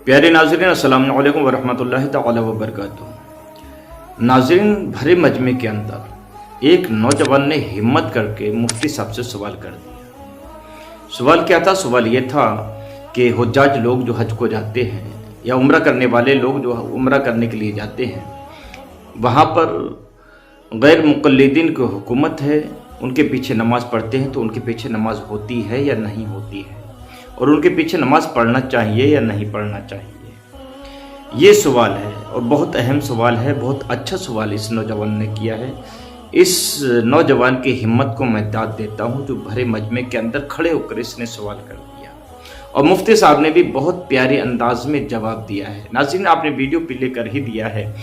प्यारे नाज़रीन, अस्सलाम वालेकुम वरहमतुल्लाहि तआला वबरकातुहू। नाज़रीन, भरे मजमे के अंदर एक नौजवान ने हिम्मत करके मुफ्ती साहब से सवाल कर दिया। सवाल क्या था? सवाल ये था कि हुज्जाज लोग जो हज को जाते हैं या उम्रा करने वाले लोग जो उम्रा करने के लिए जाते हैं, वहाँ पर गैर मुक़ल्लिदीन की हुकूमत है, उनके पीछे नमाज़ पढ़ते हैं तो उनके पीछे नमाज़ होती है या नहीं होती है, और उनके पीछे नमाज़ पढ़ना चाहिए या नहीं पढ़ना चाहिए। ये सवाल है और बहुत अहम सवाल है, बहुत अच्छा सवाल इस नौजवान ने किया है। इस नौजवान की हिम्मत को मैं दाद देता हूँ जो भरे मजमे के अंदर खड़े होकर इसने सवाल कर दिया, और मुफ्ती साहब ने भी बहुत प्यारे अंदाज में जवाब दिया है। नाज़रीन, आपने वीडियो प्ले कर ही दिया है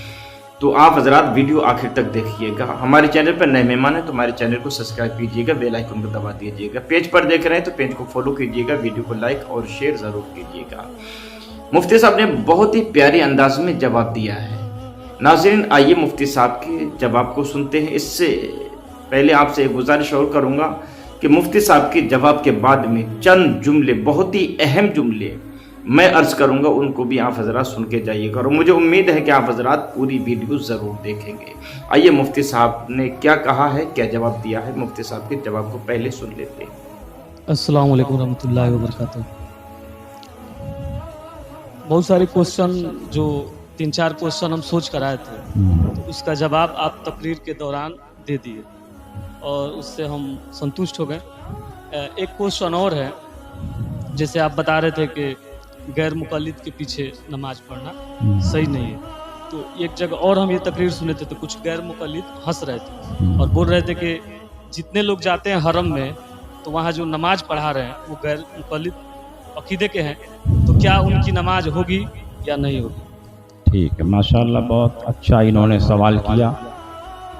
तो आप हजरात वीडियो आखिर तक देखिएगा। हमारे चैनल पर नए मेहमान हैं तो हमारे चैनल को सब्सक्राइब कीजिएगा, बेल आइकन को दबा दीजिएगा। पेज पर देख रहे हैं तो पेज को फॉलो कीजिएगा, वीडियो को लाइक और शेयर ज़रूर कीजिएगा। मुफ्ती साहब ने बहुत ही प्यारे अंदाज में जवाब दिया है। नाज़रीन, आइए मुफ्ती साहब के जवाब को सुनते हैं। इससे पहले आपसे एक गुजारिश और करूँगा कि मुफ्ती साहब के जवाब के बाद में चंद जुमले, बहुत ही अहम जुमले मैं अर्ज करूंगा, उनको भी आप हजरात सुन के जाइएगा, और मुझे उम्मीद है कि आप हजरात पूरी वीडियो ज़रूर देखेंगे। आइए मुफ्ती साहब ने क्या कहा है, क्या जवाब दिया है, मुफ्ती साहब के जवाब को पहले सुन लेते हैं। अस्सलाम वालेकुम रहमतुल्लाहि व बरकातुहू। बहुत सारे क्वेश्चन, जो 3-4 क्वेश्चन हम सोच कर आए थे, तो उसका जवाब आप तकरीर के दौरान दे दिए और उससे हम संतुष्ट हो गए। एक क्वेश्चन और है, जैसे आप बता रहे थे कि गैर मुक़ल्लिद के पीछे नमाज पढ़ना सही नहीं है, तो एक जगह और हम ये तकरीर सुने थे तो कुछ गैर मुक़ल्लिद हंस रहे थे और बोल रहे थे कि जितने लोग जाते हैं हरम में तो वहाँ जो नमाज पढ़ा रहे हैं वो गैर मुक़ल्लिद अकीदे के हैं, तो क्या उनकी नमाज होगी या नहीं होगी? ठीक है, माशाअल्लाह, बहुत अच्छा इन्होंने सवाल किया,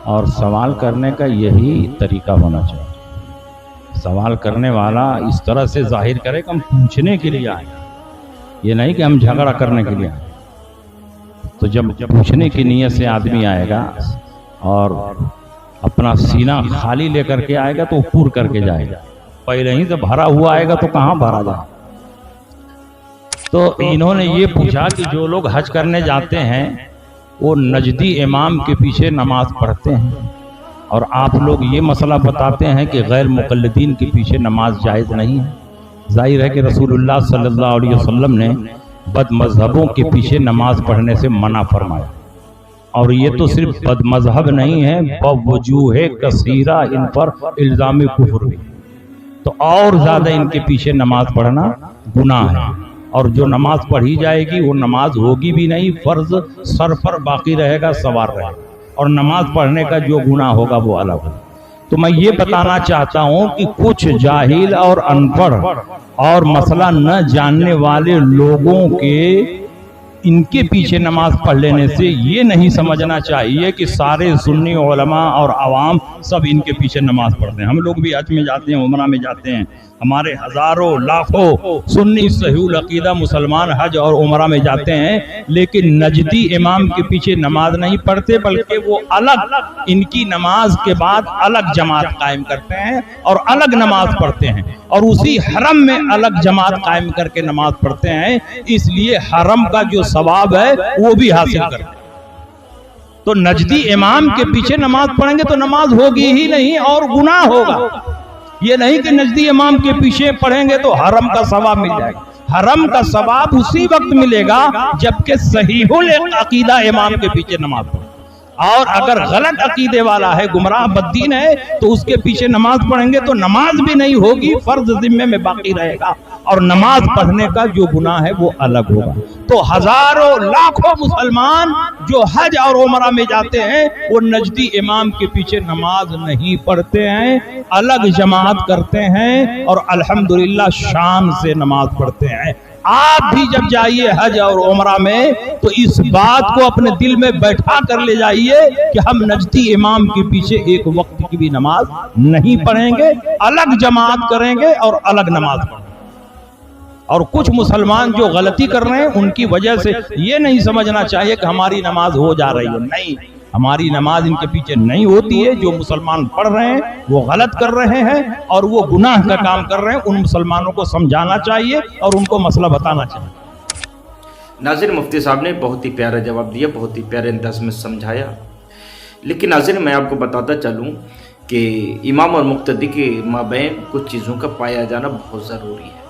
और सवाल करने का यही तरीका होना चाहिए। सवाल करने वाला इस तरह से जाहिर करे कि हम पूछने के लिए आए, ये नहीं कि हम झगड़ा करने के लिए आए। तो जब पूछने की नीयत से आदमी आएगा और अपना सीना खाली लेकर के आएगा तो पूर करके जाएगा। पहले ही से भरा हुआ आएगा तो कहाँ भरा जाए। तो इन्होंने ये पूछा कि जो लोग हज करने जाते हैं वो नजदी इमाम के पीछे नमाज पढ़ते हैं, और आप लोग ये मसला बताते हैं कि गैर मुक़ल्लिदीन के पीछे नमाज जायज़ नहीं है। ज़ाहिर है कि रसूलुल्लाह सल्लल्लाहु अलैहि वसल्लम ने बद मज़हबों के पीछे नमाज पढ़ने से मना फरमाया, और ये तो सिर्फ बद मज़हब नहीं है, बवजूह कसीरा इन पर इल्ज़ाम कुफ्र भी, तो और ज़्यादा इनके पीछे नमाज पढ़ना गुनाह है, और जो नमाज पढ़ी जाएगी वो नमाज होगी भी नहीं, फ़र्ज सर पर बाकी रहेगा, सवार रहेगा, और नमाज पढ़ने का जो गुनाह होगा वो अलग होगा। तो मैं ये बताना चाहता हूँ कि कुछ जाहिल और अनपढ़ और मसला न जानने वाले लोगों के इनके पीछे नमाज पढ़ लेने से ये नहीं समझना चाहिए कि सारे सुन्नी उलमा और आवाम सब इनके पीछे नमाज पढ़ते हैं। हम लोग भी हज में जाते हैं, उमरा में जाते हैं, हमारे हजारों लाखों सुन्नी सहीहुल अकीदा मुसलमान हज और उमरा में जाते हैं, लेकिन नजदी इमाम के पीछे नमाज नहीं पढ़ते, बल्कि वो अलग इनकी नमाज के बाद अलग जमात कायम करते हैं और अलग नमाज पढ़ते हैं, और उसी हरम में अलग जमात कायम करके नमाज पढ़ते हैं, इसलिए हरम का जो सवाब है वो भी हासिल करते हैं। तो नजदी इमाम के पीछे नमाज पढ़ेंगे तो नमाज होगी ही नहीं और गुनाह होगा। ये नहीं कि नजदी इमाम के पीछे पढ़ेंगे तो हरम का सवाब मिल जाएगा। हरम का सवाब उसी वक्त मिलेगा जबकि सहीहुल अकीदा इमाम के पीछे नमाज पढ़े, और अगर गलत अकीदे वाला है, गुमराह बद्दीन है, तो उसके पीछे नमाज पढ़ेंगे तो नमाज भी नहीं होगी, फर्ज जिम्मे में बाकी रहेगा, और नमाज पढ़ने का जो गुनाह है वो अलग होगा। तो हजारों लाखों मुसलमान जो हज और उमरा में जाते हैं वो नजदी इमाम के पीछे नमाज नहीं पढ़ते हैं, अलग जमात करते हैं, और अल्हम्दुलिल्लाह शान से नमाज पढ़ते हैं। आप भी जब जाइए हज और उमरा में तो इस बात को अपने दिल में बैठा कर ले जाइए कि हम नजदी इमाम के पीछे एक वक्त की भी नमाज नहीं पढ़ेंगे, अलग जमात करेंगे और अलग नमाज पढ़ेंगे। और कुछ मुसलमान जो गलती कर रहे हैं उनकी वजह से ये नहीं समझना चाहिए कि हमारी नमाज हो जा रही है, नहीं, हमारी नमाज इनके पीछे नहीं होती है। जो मुसलमान पढ़ रहे हैं वो गलत कर रहे हैं और वो गुनाह का काम कर रहे हैं। उन मुसलमानों को समझाना चाहिए और उनको मसला बताना चाहिए। नाज़रीन, मुफ्ती साहब ने बहुत ही प्यारा जवाब दिया, बहुत ही प्यारे अंदाज में समझाया। लेकिन नाज़रीन, मैं आपको बताता चलूँ कि इमाम और मुक्तदी के माबैन कुछ चीज़ों का पाया जाना बहुत ज़रूरी है।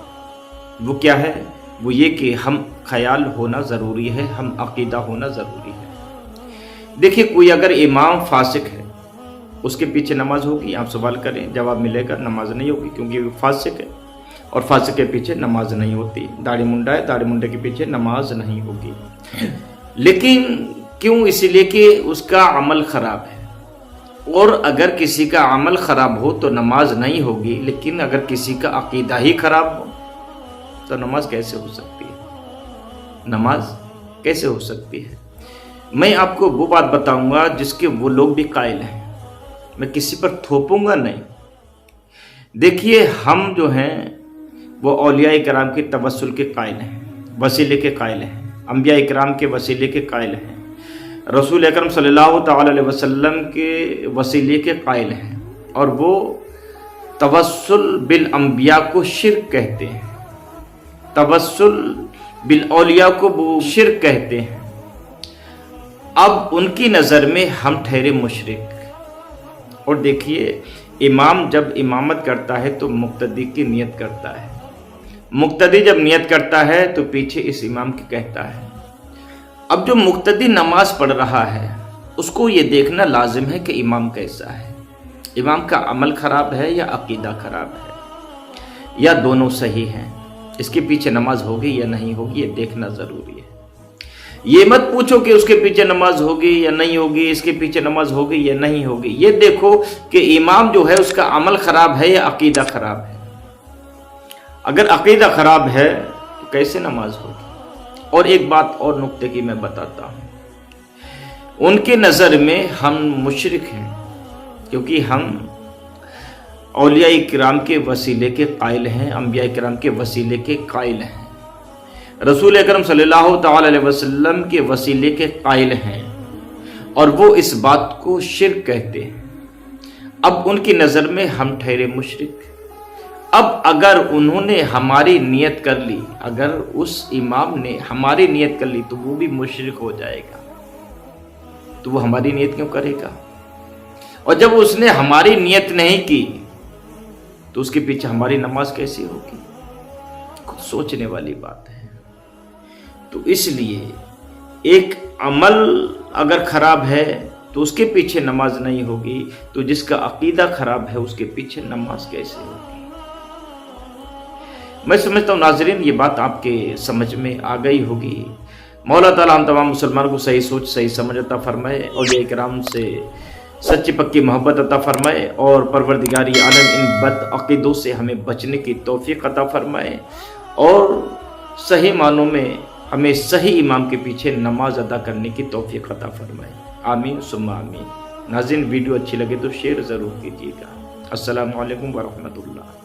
वो क्या है? वो ये कि हम ख्याल होना ज़रूरी है, हम अक़ीदा होना ज़रूरी है। देखिए, कोई अगर इमाम फासिक है, उसके पीछे नमाज होगी? आप सवाल करें, जवाब मिलेगा नमाज नहीं होगी, क्योंकि वो फासिक है और फासिक के पीछे नमाज नहीं होती। दाढ़ी मुंडा है, दाढ़ी मुंडे के पीछे नमाज नहीं होगी। लेकिन क्यों? इसीलिए कि उसका अमल ख़राब है, और अगर किसी का अमल ख़राब हो तो नमाज नहीं होगी। लेकिन अगर किसी का अक़ीदा ही ख़राब हो तो नमाज कैसे हो सकती है? नमाज कैसे हो सकती है? मैं आपको वो बात बताऊंगा जिसके वो लोग भी कायल हैं। मैं किसी पर थोपूंगा नहीं। देखिए, हम जो हैं वो औलिया कराम के तवस्सुल के कायल हैं, वसीले के कायल हैं, अंबिया कराम के वसीले के कायल हैं, रसूल अकरम सल्लल्लाहु तआला अलैहि वसल्लम के वसीले के कायल हैं। और वो तवस्सुल बिल अंबिया को शिर्क कहते हैं, तवस्सुल बिल औलिया को वो शिर्क कहते हैं। अब उनकी नज़र में हम ठहरे मुशरिक। और देखिए, इमाम जब इमामत करता है तो मुक्तदी की नियत करता है। मुक्तदी जब नियत करता है तो पीछे इस इमाम की कहता है। अब जो मुक्तदी नमाज पढ़ रहा है उसको ये देखना लाजिम है कि इमाम कैसा है, इमाम का अमल ख़राब है या अक़ीदा ख़राब है, या दोनों सही हैं। इसके पीछे नमाज होगी या नहीं होगी, ये देखना ज़रूरी है। ये मत पूछो कि उसके पीछे नमाज होगी या नहीं होगी, इसके पीछे नमाज होगी या नहीं होगी। ये देखो कि इमाम जो है उसका अमल ख़राब है या अक़ीदा ख़राब है। अगर अक़ीदा ख़राब है तो कैसे नमाज होगी? और एक बात और नुक्ते की मैं बताता हूँ, उनके नज़र में हम मुशरिक हैं, क्योंकि हम औलिया किराम के वसीले के कायल हैं, अंबिया किराम के वसीले के कायल हैं, रसूल अकरम सल्लल्लाहु तआला अलैहि वसल्लम के वसीले के कायल हैं, और वो इस बात को शिर्क कहते हैं। अब उनकी नज़र में हम ठहरे मुशरिक। अब अगर उन्होंने हमारी नियत कर ली, अगर उस इमाम ने हमारी नियत कर ली तो वो भी मुशरिक हो जाएगा। तो वो हमारी नियत क्यों करेगा? और जब उसने हमारी नियत नहीं की तो उसके पीछे हमारी नमाज कैसी होगी? खुद सोचने वाली बात है। तो इसलिए एक अमल अगर ख़राब है तो उसके पीछे नमाज नहीं होगी, तो जिसका अक़ीदा ख़राब है उसके पीछे नमाज कैसे होगी? मैं समझता हूँ नाज़रीन, ये बात आपके समझ में आ गई होगी। मौला ताला हम तमाम मुसलमानों को सही सोच, सही समझ अता फरमाए, और ये इकराम से सच्ची पक्की मोहब्बत अता फरमाए, और परवरदिगारी आलम इन बद अक़ीदों से हमें बचने की तौफ़ीक़ अता फरमाए, और सही मानों में हमें सही इमाम के पीछे नमाज अदा करने की तौफ़ीक़ अता फरमाए। आमीन सुम्मा आमीन। नाज़रीन, वीडियो अच्छी लगे तो शेयर ज़रूर कीजिएगा। अस्सलामु अलैकुम व रहमतुल्लाह।